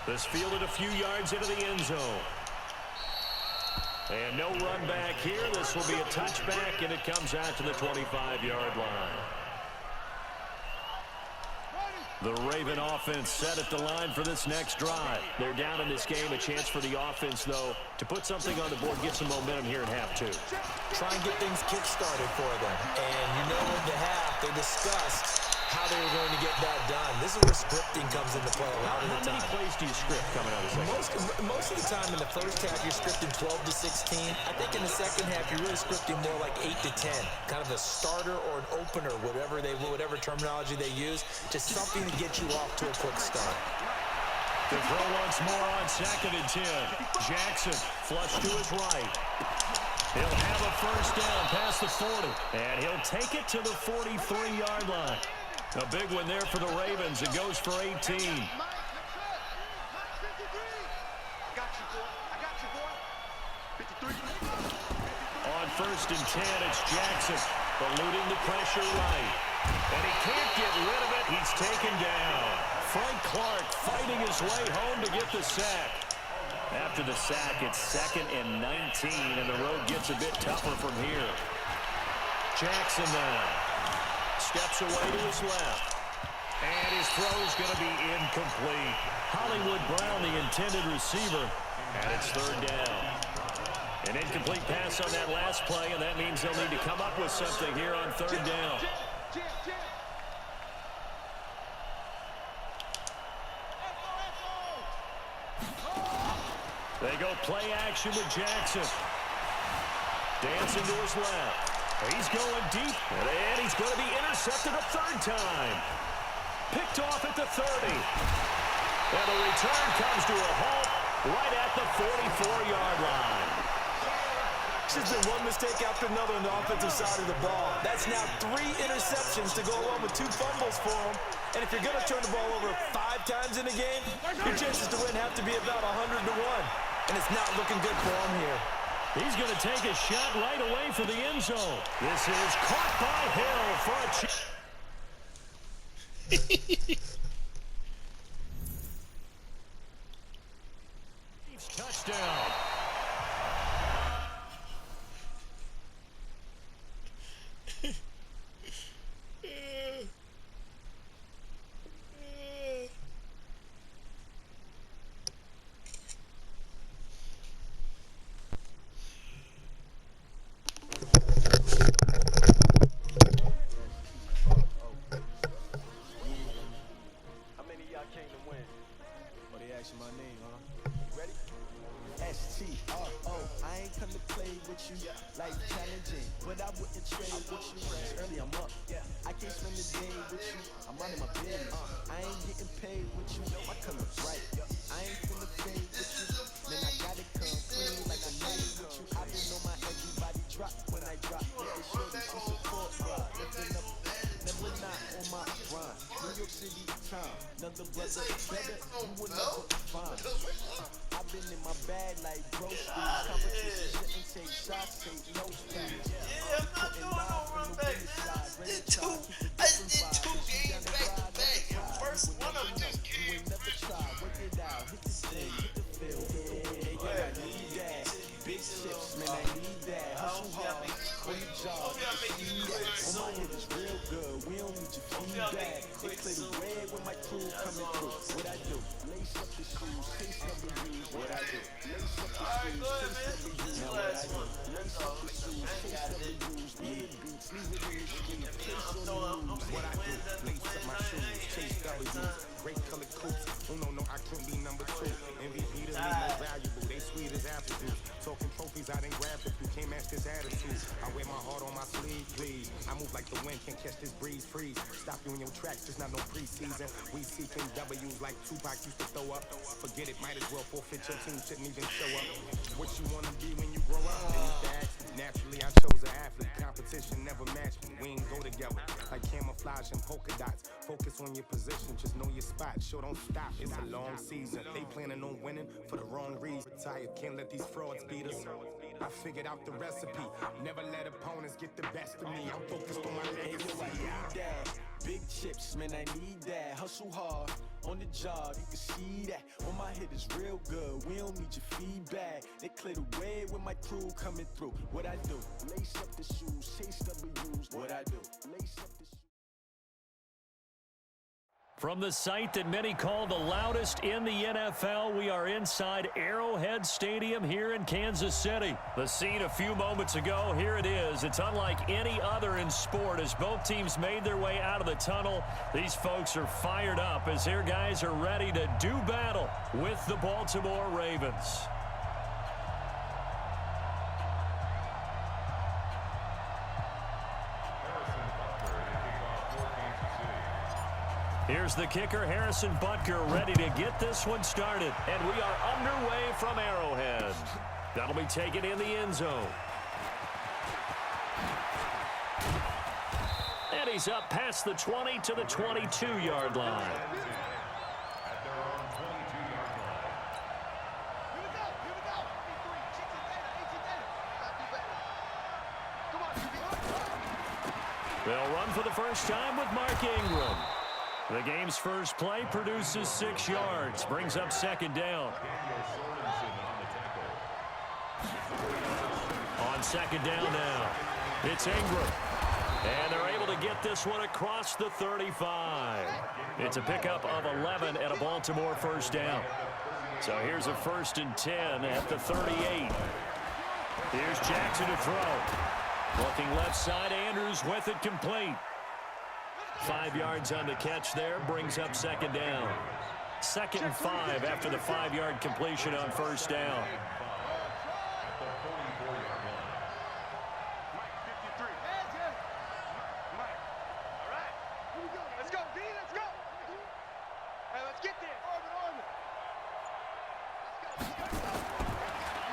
This fielded a few yards into the end zone. And no run back here. This will be a touchback, and it comes out to the 25-yard line. The Raven offense set at the line for this next drive. They're down in this game. A chance for the offense, though, to put something on the board, get some momentum here in half two. Try and get things kick-started for them. And you know in the half, they discussed how they were going to get that done. This is where scripting comes into play a lot of the time. How many plays do you script coming out of the second? Most of the time in the first half, you're scripting 12 to 16. I think in the second half, you're really scripting more like 8 to 10. Kind of a starter or an opener, whatever terminology they use, just something to get you off to a quick start. The throw once more on 2nd and 10. Jackson flush to his right. He'll have a first down past the 40. And he'll take it to the 43-yard line. A big one there for the Ravens. It goes for 18. On 1st and 10, it's Jackson, eluding the pressure right. And he can't get rid of it. He's taken down. Frank Clark fighting his way home to get the sack. After the sack, it's 2nd and 19, and the road gets a bit tougher from here. Jackson now steps away to his left. And his throw's going to be incomplete. Hollywood Brown, the intended receiver, and it's 3rd down. An incomplete pass on that last play, and that means they'll need to come up with something here on 3rd down. They go play action with Jackson. Dancing to his left. He's going deep, and he's going to be intercepted a 3rd time. Picked off at the 30. And the return comes to a halt right at the 44-yard line. This has been one mistake after another on the offensive side of the ball. That's now 3 interceptions to go along with 2 fumbles for him. And if you're going to turn the ball over 5 times in a game, your chances to win have to be about 100 to 1. And it's not looking good for him here. He's going to take a shot right away for the end zone. This is caught by Hill for a Chiefs touchdown. My name, huh? Ready? S-T-R-O. I ain't come to play with you like challenging, but I wouldn't trade with you. Early I'm up. I can't spend the day with you. I'm running my business. I ain't getting paid with you. My color's right. I ain't finna play with you. Then I gotta come clean like I made with you. I've been on my everybody drop when I drop. They shorty, she support God. Lifting up, never not on my grind. New York City time. Another brother better. You will never find. I've been in my bag like groceries. Competition shouldn't take shots, take no speed. Yeah, I'm not doing no run back. I did 2 games back to back. And first one of them just came. Big chips, man, I need that. Hustle hard, for your job. My hit is real good. We don't need your feedback. They play the red when my crew coming through. What I do? Lace up the shoes, taste of the rules. What I do? Lace up the shoes, taste of the rules. Now what I do? Lace up the shoes, taste of the rules. Mid beats, leave it in the street. Taste of the rules. What I do? Lace up my shoes, taste of the rules. Great colored coats. Oh no, I can't be number 2. MVP to me most valuable. They sweet as apple juice. Talking trophies, I didn't grab the few. Can't match this attitude. I wear my heart on my sleeve, please. I move like the wind, can't catch this breeze, freeze. Stop you in your tracks, there's not no preseason. We seeking W's like Tupac used to throw up. Forget it, might as well forfeit your team, shouldn't even show up. What you wanna be when you grow up? And you ask, naturally I chose an athlete. Competition never matched me, we ain't go together. Like camouflage and polka dots. Focus on your position, just know your spot. Sure, don't stop, it's a long season. They planning on winning for the wrong reason. Tired, can't let these frauds beat us. I figured out the recipe. Never let opponents get the best of me. I'm focused on my legacy. Big chips, man, I need that. Hustle hard, On the job, you can see that. On my head is real good. We don't need your feedback. They clear the way with my crew coming through. What I do? Lace up the shoes, chase W's. What I do? Lace up the shoes. From the site that many call the loudest in the NFL, we are inside Arrowhead Stadium here in Kansas City. The scene a few moments ago, here it is. It's unlike any other in sport as both teams made their way out of the tunnel. These folks are fired up as their guys are ready to do battle with the Baltimore Ravens. Here's the kicker, Harrison Butker, ready to get this one started. And we are underway from Arrowhead. That'll be taken in the end zone. And he's up past the 20 to the 22-yard line. They'll run for the first time with Mark Ingram. The game's first play produces 6 yards, brings up second down. On second down now, it's Ingram. And they're able to get this one across the 35. It's a pickup of 11 and a Baltimore first down. So here's a 1st and 10 at the 38. Here's Jackson to throw. Looking left side, Andrews with it complete. 5 yards on the catch there, brings up second down. 2nd and 5 after the 5-yard completion on first down.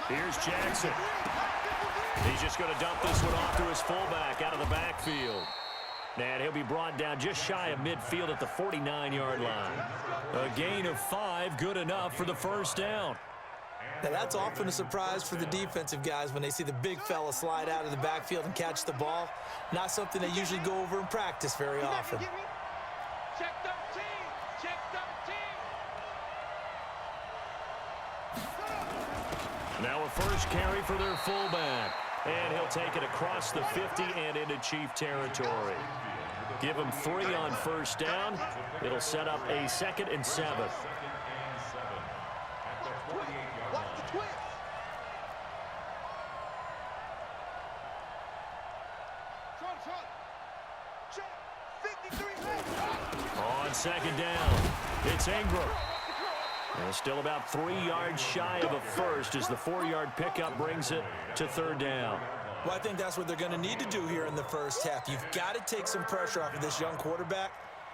Here's Jackson. He's just going to dump this one off to his fullback out of the backfield. And he'll be brought down just shy of midfield at the 49-yard line. A gain of 5, good enough for the first down. Now that's often a surprise for the defensive guys when they see the big fella slide out of the backfield and catch the ball. Not something they usually go over in practice very often. Check 13! Check 13! Now a first carry for their fullback. And he'll take it across the 50 and into Chief territory. Give him 3 on first down. It'll set up a 2nd and 7. On second down, it's Ingram. And still about 3 yards shy of a first as the 4-yard pickup brings it to 3rd down. Well, I think that's what they're going to need to do here in the first half. You've got to take some pressure off of this young quarterback,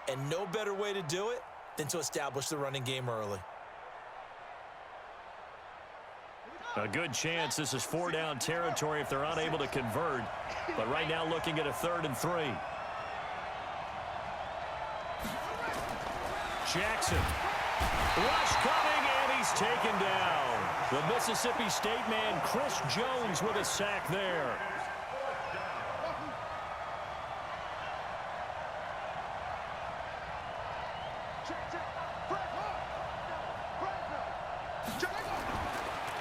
and no better way to do it than to establish the running game early. A good chance this is 4-down territory if they're unable to convert. But right now looking at a 3rd and 3. Jackson. Rush coming, and he's taken down. The Mississippi State man, Chris Jones, with a sack there.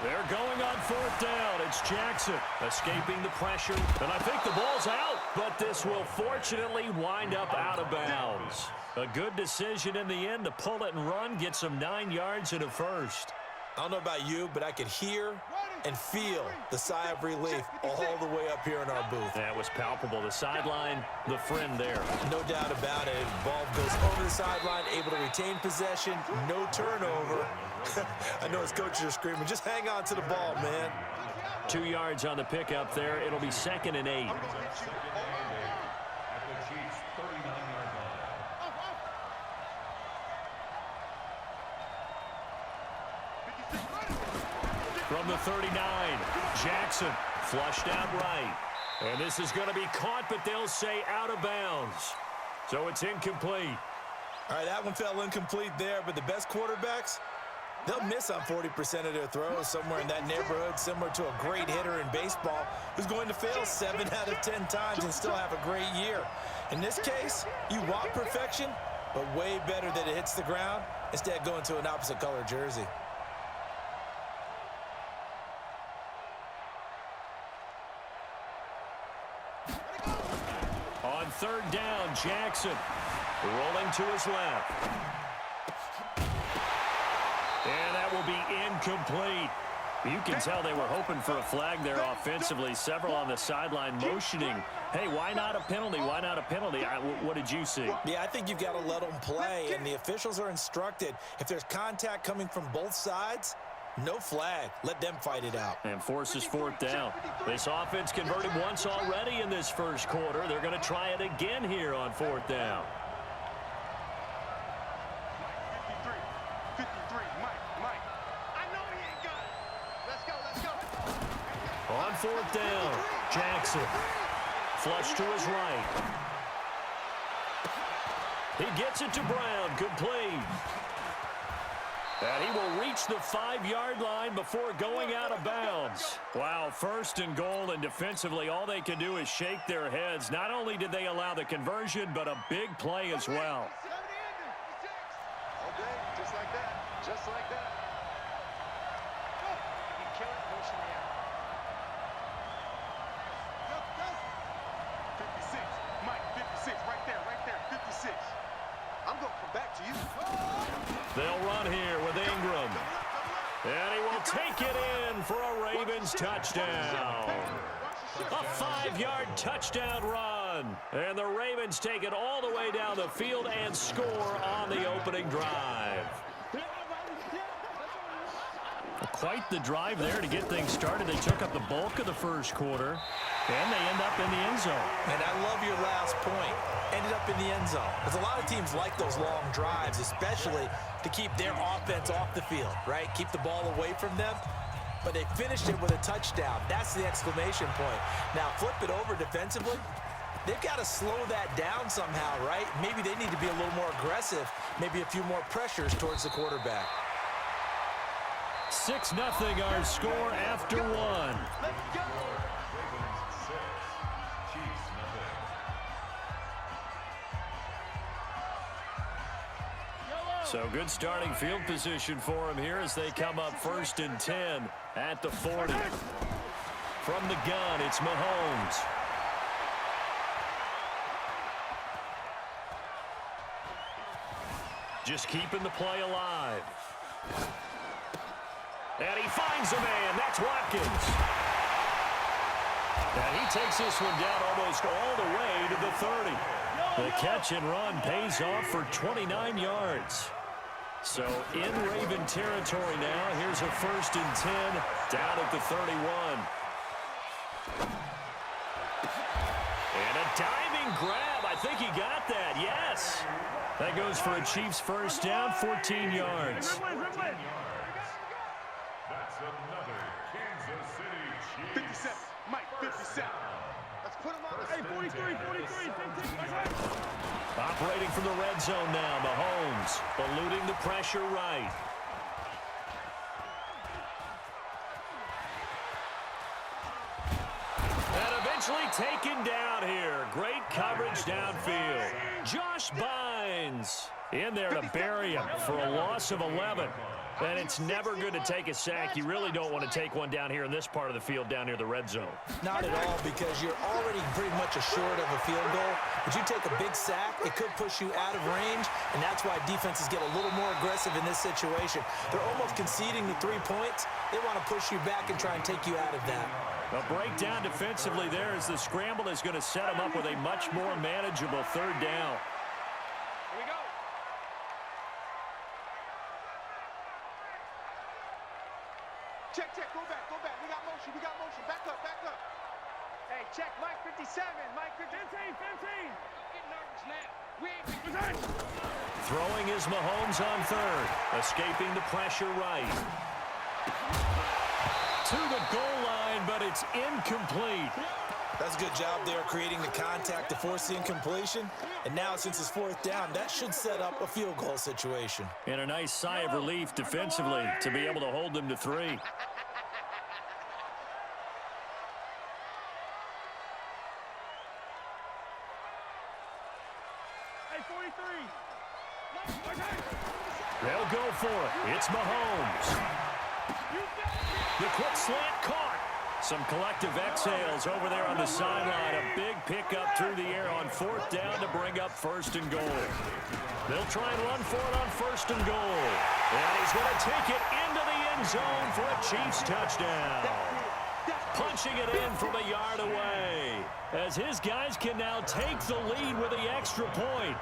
They're going on 4th down. It's Jackson escaping the pressure. And I think the ball's out, but this will fortunately wind up out of bounds. A good decision in the end to pull it and run, get some 9 yards and a first. I don't know about you, but I could hear and feel the sigh of relief all the way up here in our booth. That was palpable. The sideline, the friend there. No doubt about it. Ball goes over the sideline, able to retain possession, no turnover. I know his coaches are screaming, just hang on to the ball, man. 2 yards on the pickup there. It'll be 2nd and 8. From the 39, Jackson flushed out right. And this is going to be caught, but they'll say out of bounds. So it's incomplete. All right, that one fell incomplete there, but the best quarterbacks, they'll miss on 40% of their throws, somewhere in that neighborhood, similar to a great hitter in baseball who's going to fail 7 out of 10 times and still have a great year. In this case, you want perfection, but way better that it hits the ground instead of going to an opposite color jersey. On third down, Jackson rolling to his left. And that will be incomplete. You can tell they were hoping for a flag there offensively. Several on the sideline motioning, hey, why not a penalty? Why not a penalty? What did you see? Yeah, I think you've got to let them play, and the officials are instructed. If there's contact coming from both sides, no flag. Let them fight it out. And forces fourth down. This offense converted once already in this first quarter. They're going to try it again here on fourth down. 53, Mike. I know he ain't got it. Let's go. On fourth down, Jackson. Flush to his right. He gets it to Brown. Complete. And he will reach the 5-yard line before going out of bounds. Wow, first and goal, and defensively all they can do is shake their heads. Not only did they allow the conversion, but a big play as well. Okay, just like that. Just like that. You kill it, motion me out. 56, Mike, 56, right there, 56. I'm going to come back to you. They'll run here with Ingram. And he will take it in for a Ravens touchdown. A 5-yard touchdown run. And the Ravens take it all the way down the field and score on the opening drive. Quite the drive there to get things started. They took up the bulk of the first quarter, and they end up in the end zone. And I love your last point. Ended up in the end zone. Because a lot of teams like those long drives, especially to keep their offense off the field, right? Keep the ball away from them. But they finished it with a touchdown. That's the exclamation point. Now, flip it over defensively. They've got to slow that down somehow, right? Maybe they need to be a little more aggressive. Maybe a few more pressures towards the quarterback. 6-0 our score after one. So good starting field position for him here as they come up 1st and 10 at the 40. From the gun, it's Mahomes. Just keeping the play alive. And he finds a man. That's Watkins. And he takes this one down almost all the way to the 30. The catch and run pays off for 29 yards. So in Raven territory now. Here's a 1st and 10 down at the 31. And a diving grab. I think he got that. Yes. That goes for a Chiefs first down, 14 yards. That's another Kansas City Chiefs. 57, Mike, 57. Let's put him on the hey, 43, 15. Operating from the red zone now, Mahomes eluding the pressure right. And eventually taken down here. Great coverage downfield. Josh Bynes in there to bury him for a loss of 11. And it's never good to take a sack. You really don't want to take one down here in this part of the field down near the red zone. Not at all, because you're already pretty much assured of a field goal. But you take a big sack, it could push you out of range, and that's why defenses get a little more aggressive in this situation. They're almost conceding the 3 points. They want to push you back and try and take you out of that. A breakdown defensively there as the scramble is going to set them up with a much more manageable 3rd down. Here we go. Check, go back. We got motion, Back up. Hey, check, Mike 57, Mike 15. Get nervous now. We ain't Throwing is Mahomes on 3rd. Escaping the pressure right. To the goal line, but it's incomplete. That's a good job there creating the contact to force the incompletion. And now, since it's 4th down, that should set up a field goal situation. And a nice sigh of relief defensively to be able to hold them to 3. Hey, 43. They'll go for it. It's Mahomes. The quick slant caught. Some collective exhales over there on the sideline. A big pickup through the air on 4th down to bring up 1st and goal. They'll try and run for it on 1st and goal. And he's going to take it into the end zone for a Chiefs touchdown. Punching it in from a yard away, as his guys can now take the lead with the extra point.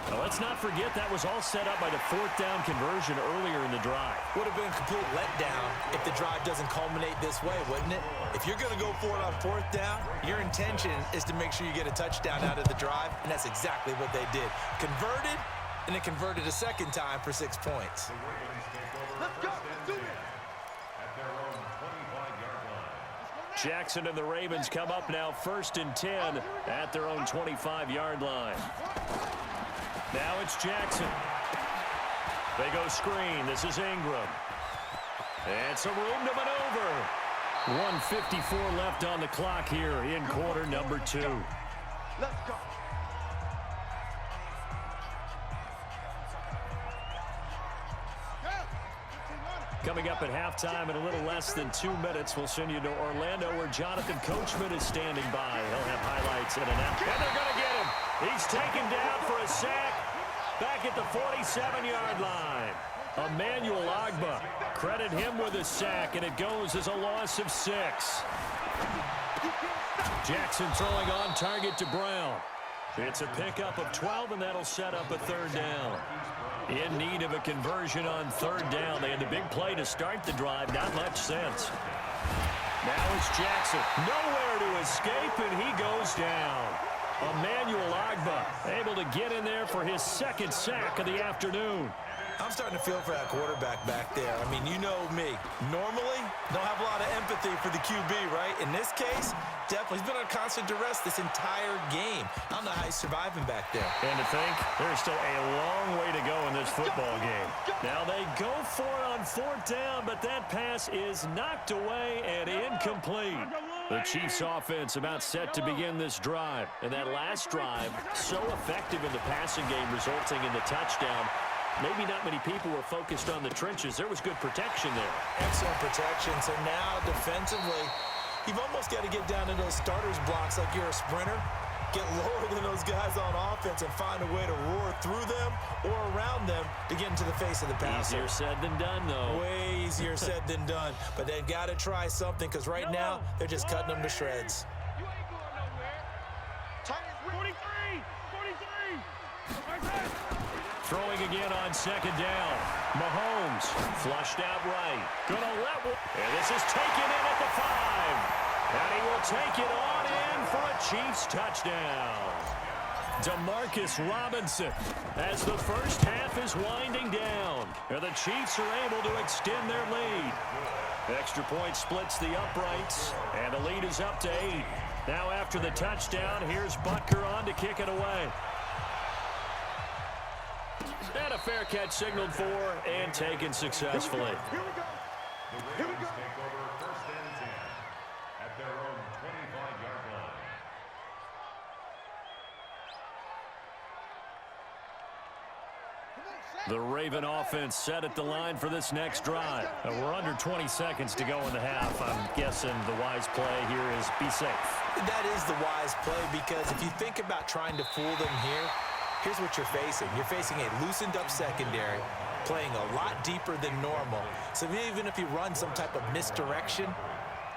Now, let's not forget that was all set up by the 4th down conversion earlier in the drive. Would have been a complete letdown if the drive doesn't culminate this way, wouldn't it? If you're going to go for it on 4th down, your intention is to make sure you get a touchdown out of the drive, and that's exactly what they did. Converted, and it converted a second time for 6 points. Let's go. Let's do it. Jackson and the Ravens come up now 1st and 10 at their own 25-yard line. Now it's Jackson. They go screen. This is Ingram. And some room to maneuver. 1:54 left on the clock here in quarter number 2. Let's go. Coming up at halftime in a little less than 2 minutes, we'll send you to Orlando where Jonathan Coachman is standing by. He'll have highlights and an out. And they're going to get him. He's taken down for a sack back at the 47-yard line. Emmanuel Ogbah, credit him with a sack, and it goes as a loss of 6. Jackson throwing on target to Brown. It's a pickup of 12, and that'll set up a 3rd down. In need of a conversion on 3rd down. They had the big play to start the drive. Not much sense. Now it's Jackson. Nowhere to escape, and he goes down. Emmanuel Ogbah able to get in there for his 2nd sack of the afternoon. I'm starting to feel for that quarterback back there. I mean, you know me. Normally, don't have a lot of empathy for the QB, right? In this case, definitely. He's been on constant duress this entire game. I don't know how he's surviving back there. And to think, there's still a long way to go in this football game. Now they go for it on 4th down, but that pass is knocked away and incomplete. The Chiefs offense about set to begin this drive. And that last drive, so effective in the passing game, resulting in the touchdown. Maybe not many people were focused on the trenches. There was good protection there. Excellent protection. So now, defensively, you've almost got to get down to those starters blocks like you're a sprinter. Get lower than those guys on offense and find a way to roar through them or around them to get into the face of the passer. Easier said than done, though. Way easier said than done. But they've got to try something because right now, they're just cutting them to shreds. You ain't going nowhere. Titans 43. 43. Throwing again on 2nd down. Mahomes flushed out right. Gonna let one. And this is taken in at the 5. And he will take it on in for a Chiefs touchdown. Demarcus Robinson as the first half is winding down. And the Chiefs are able to extend their lead. Extra point splits the uprights. And the lead is up to 8. Now after the touchdown, here's Butker on to kick it away. And a fair catch signaled for and taken successfully. Here we go. Here we go. The Raven offense set at the line for this next drive. We're under 20 seconds to go in the half. I'm guessing the wise play here is be safe. That is the wise play because if you think about trying to fool them here, here's what you're facing. You're facing a loosened up secondary, playing a lot deeper than normal. So even if you run some type of misdirection,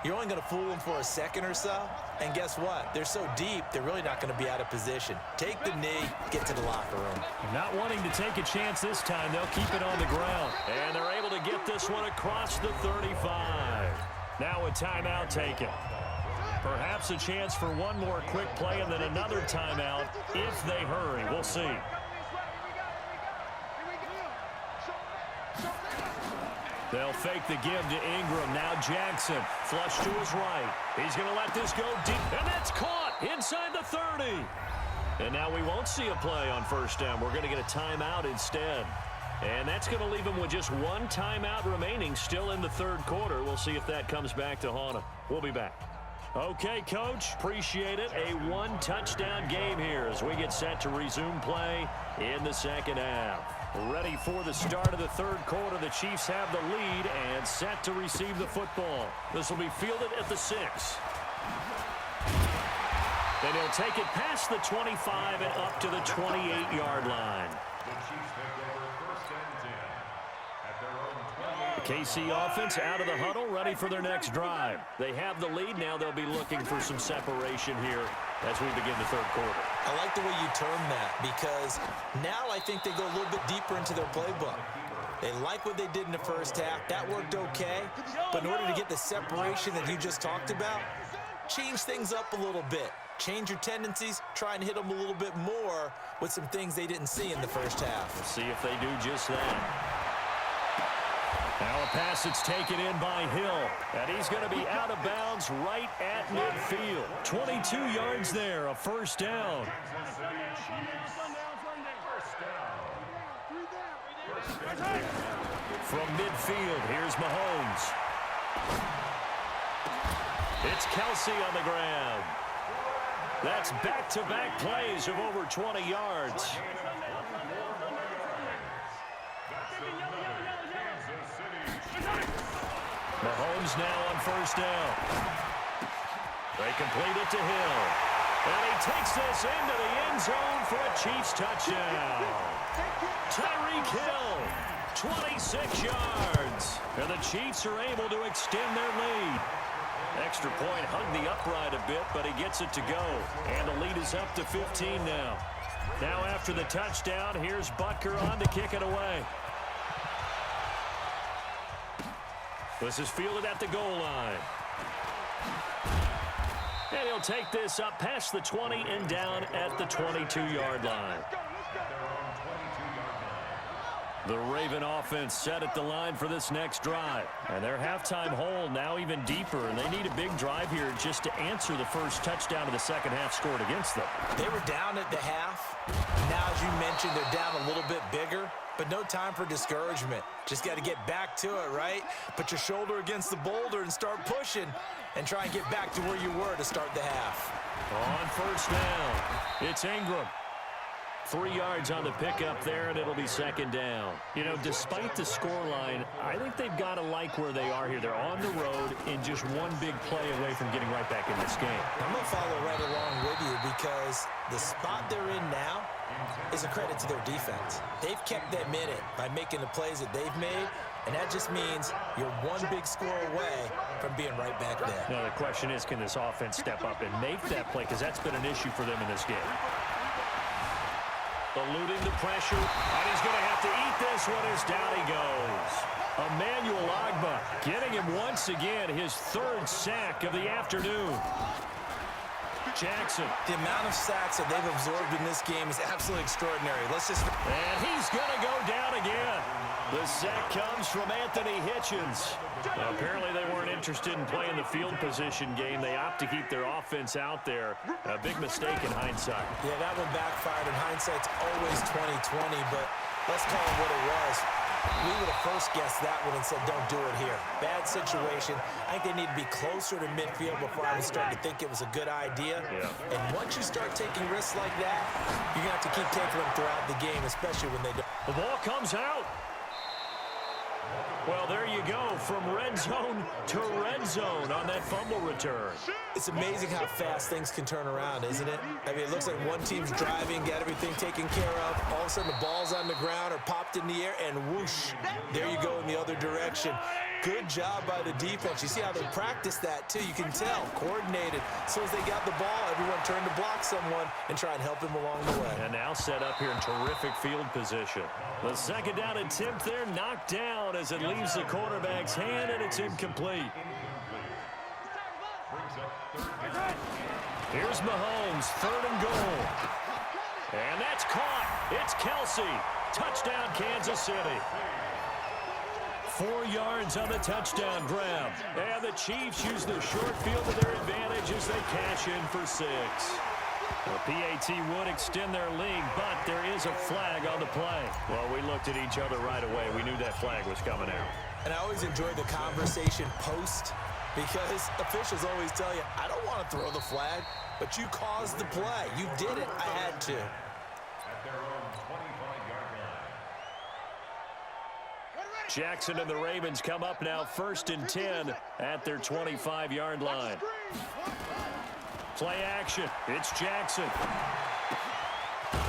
you're only going to fool them for a second or so. And guess what? They're so deep, they're really not going to be out of position. Take the knee, get to the locker room. Not wanting to take a chance this time, they'll keep it on the ground. And they're able to get this one across the 35. Now a timeout taken. Perhaps a chance for one more quick play and then another timeout if they hurry. We'll see. They'll fake the give to Ingram. Now Jackson, flush to his right. He's going to let this go deep, and that's caught inside the 30. And now we won't see a play on 1st down. We're going to get a timeout instead. And that's going to leave him with just one timeout remaining still in the 3rd quarter. We'll see if that comes back to haunt him. We'll be back. Okay, Coach, appreciate it. A one-touchdown game here as we get set to resume play in the second half. Ready for the start of the third quarter. The Chiefs have the lead and set to receive the football. This will be fielded at the 6. And he'll take it past the 25 and up to the 28-yard line. The KC offense out of the huddle, ready for their next drive. They have the lead. Now they'll be looking for some separation here as we begin the third quarter. I like the way you term that because now I think they go a little bit deeper into their playbook. They like what they did in the first half. That worked okay. But in order to get the separation that you just talked about, change things up a little bit. Change your tendencies, try and hit them a little bit more with some things they didn't see in the first half. We'll see if they do just that. Now a pass that's taken in by Hill, and he's going to be out of bounds right at midfield. 22 yards there, a first down. From midfield, here's Mahomes. It's Kelsey on the ground. That's back-to-back plays of over 20 yards. Mahomes now on first down. They complete it to Hill. And he takes this into the end zone for a Chiefs touchdown. Tyreek Hill, 26 yards. And the Chiefs are able to extend their lead. Extra point hugged the upright a bit, but he gets it to go. And the lead is up to 15 now. Now after the touchdown, here's Butker on to kick it away. This is fielded at the goal line. And he'll take this up past the 20 and down at the 22-yard line. The Raven offense set at the line for this next drive. And their halftime hole now even deeper, and they need a big drive here just to answer the first touchdown of the second half scored against them. They were down at the half. Now, as you mentioned, they're down a little bit bigger, but no time for discouragement. Just got to get back to it, right? Put your shoulder against the boulder and start pushing and try and get back to where you were to start the half. On first down, it's Ingram. 3 yards on the pickup there, and it'll be second down. You know, despite the scoreline, I think they've got to like where they are here. They're on the road and just one big play away from getting right back in this game. I'm going to follow right along with you because the spot they're in now is a credit to their defense. They've kept them in it by making the plays that they've made, and that just means you're one big score away from being right back there. Now, the question is, can this offense step up and make that play? Because that's been an issue for them in this game. Eluding the pressure, and he's going to have to eat this one as down he goes. Emmanuel Ogbah getting him once again, his third sack of the afternoon. Jackson. The amount of sacks that they've absorbed in this game is absolutely extraordinary. And he's going to go down again. The sack comes from Anthony Hitchens. Well, apparently they weren't interested in playing the field position game. They opt to keep their offense out there. A big mistake in hindsight. Yeah, that one backfired, and hindsight's always 20/20, but let's call it what it was. We would have first guessed that one and said, don't do it here. Bad situation. I think they need to be closer to midfield before I would start to think it was a good idea. Yeah. And once you start taking risks like that, you're going to have to keep taking them throughout the game, especially when they don't. The ball comes out. Well, there you go, from red zone to red zone on that fumble return. It's amazing how fast things can turn around, isn't it? I mean, it looks like one team's driving, got everything taken care of. All of a sudden, the ball's on the ground or popped in the air, and whoosh, there you go in the other direction. Good job by the defense. You see how they practice that, too. You can tell, coordinated. As soon as they got the ball, everyone turned to block someone and try and help him along the way. And now set up here in terrific field position. The second down attempt there knocked down as it leaves the quarterback's hand, and it's incomplete. Here's Mahomes, third and goal. And that's caught. It's Kelsey. Touchdown, Kansas City. 4 yards on the touchdown grab. And the Chiefs use the short field to their advantage as they cash in for 6. The PAT would extend their lead, but there is a flag on the play. Well, we looked at each other right away. We knew that flag was coming out. And I always enjoy the conversation post because officials always tell you, I don't want to throw the flag, but you caused the play. You did it. I had to. Jackson and the Ravens come up now 1st and 10 at their 25-yard line. Play action. It's Jackson.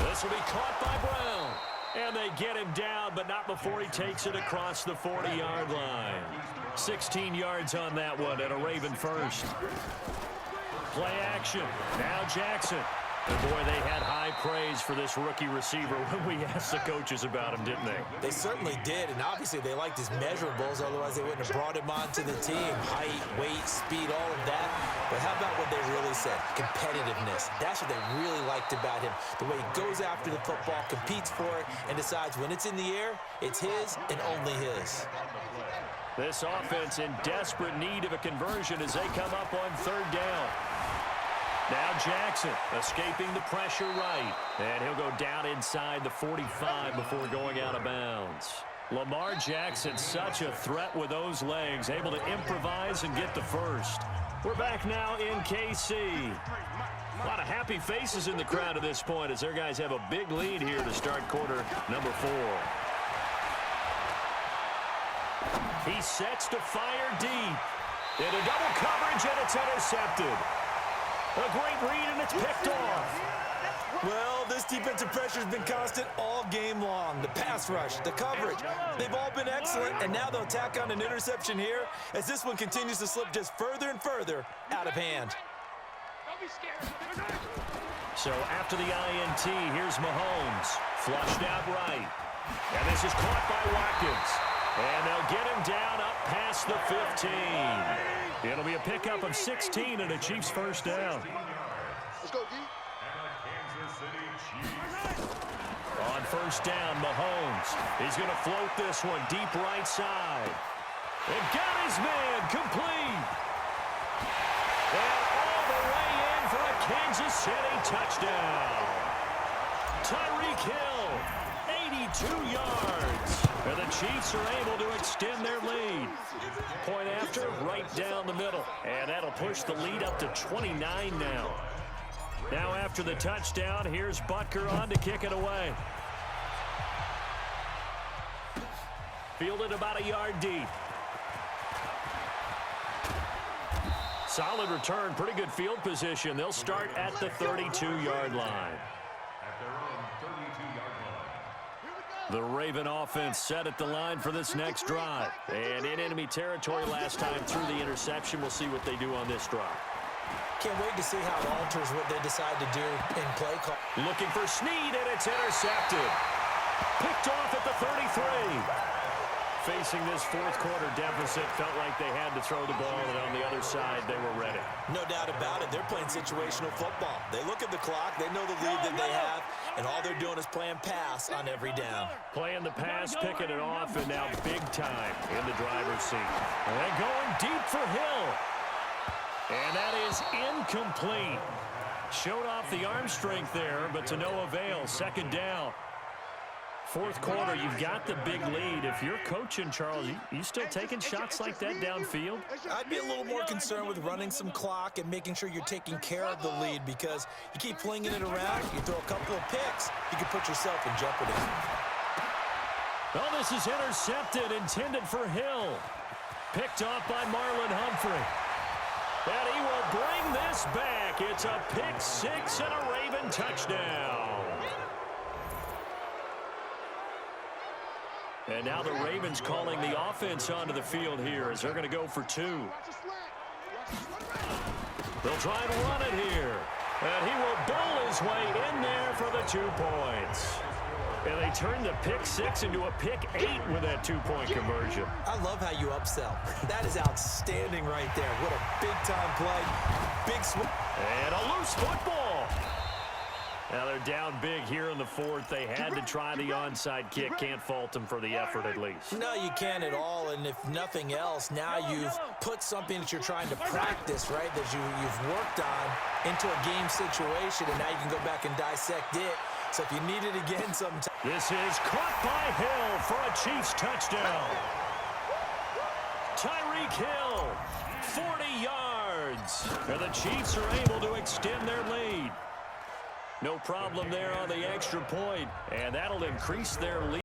This will be caught by Brown. And they get him down, but not before he takes it across the 40-yard line. 16 yards on that one and a Raven first. Play action. Now Jackson. And boy, they had high praise for this rookie receiver when we asked the coaches about him, didn't they? They certainly did, and obviously they liked his measurables, otherwise they wouldn't have brought him onto the team. Height, weight, speed, all of that. But how about what they really said? Competitiveness. That's what they really liked about him. The way he goes after the football, competes for it, and decides when it's in the air, it's his and only his. This offense in desperate need of a conversion as they come up on 3rd down. Now Jackson escaping the pressure right. And he'll go down inside the 45 before going out of bounds. Lamar Jackson, such a threat with those legs, able to improvise and get the first. We're back now in KC. A lot of happy faces in the crowd at this point as their guys have a big lead here to start quarter number 4. He sets to fire deep. Into double coverage, and it's intercepted. A great read, and it's picked off. Well, this defensive pressure has been constant all game long. The pass rush, the coverage, they've all been excellent, and now they'll tack on an interception here as this one continues to slip just further and further out of hand. So after the INT, here's Mahomes. Flushed out right. And this is caught by Watkins. And they'll get him down up past the 15. It'll be a pickup of 16 and a Chiefs first down. Let's go, D. On 1st down, Mahomes. He's going to float this one deep right side. And got his man complete. And all the way in for a Kansas City touchdown. Tyreek Hill, 82 yards. And the Chiefs are able to extend their lead. Point after, right down the middle. And that'll push the lead up to 29 now. Now after the touchdown, here's Butker on to kick it away. Fielded about a yard deep. Solid return, pretty good field position. They'll start at the 32-yard line. The Raven offense set at the line for this next drive. And in enemy territory last time through the interception. We'll see what they do on this drive. Can't wait to see how it alters what they decide to do in play call. Looking for Snead, and it's intercepted. Picked off at the 33. Facing this 4th quarter deficit, felt like they had to throw the ball, and on the other side, they were ready. No doubt about it. They're playing situational football. They look at the clock. They know the lead that they have, and all they're doing is playing pass on every down. Playing the pass, picking it off, and now big time in the driver's seat. And going deep for Hill. And that is incomplete. Showed off the arm strength there, but to no avail. 2nd down. 4th quarter, you've got the big lead. If you're coaching, Charles, you still taking shots like that downfield? I'd be a little more concerned with running some clock and making sure you're taking care of the lead, because you keep flinging it around, you throw a couple of picks, you can put yourself in jeopardy. Oh, this is intercepted, intended for Hill. Picked off by Marlon Humphrey. And he will bring this back. It's a pick 6 and a Raven touchdown. And now the Ravens calling the offense onto the field here as they're going to go for 2. They'll try and run it here. And he will bull his way in there for the 2 points. And they turn the pick 6 into a pick 8 with that 2-point conversion. I love how you upsell. That is outstanding right there. What a big-time play. Big swing. And a loose football. Now they're down big here in the 4th. They had to try the onside kick. Can't fault them for the effort at least. No, you can't at all. And if nothing else, now you've put something that you're trying to practice, right, that you've worked on into a game situation, and now you can go back and dissect it. So if you need it again sometime. This is caught by Hill for a Chiefs touchdown. Tyreek Hill, 40 yards. And the Chiefs are able to extend their lead. No problem there on the extra point, and that'll increase their lead.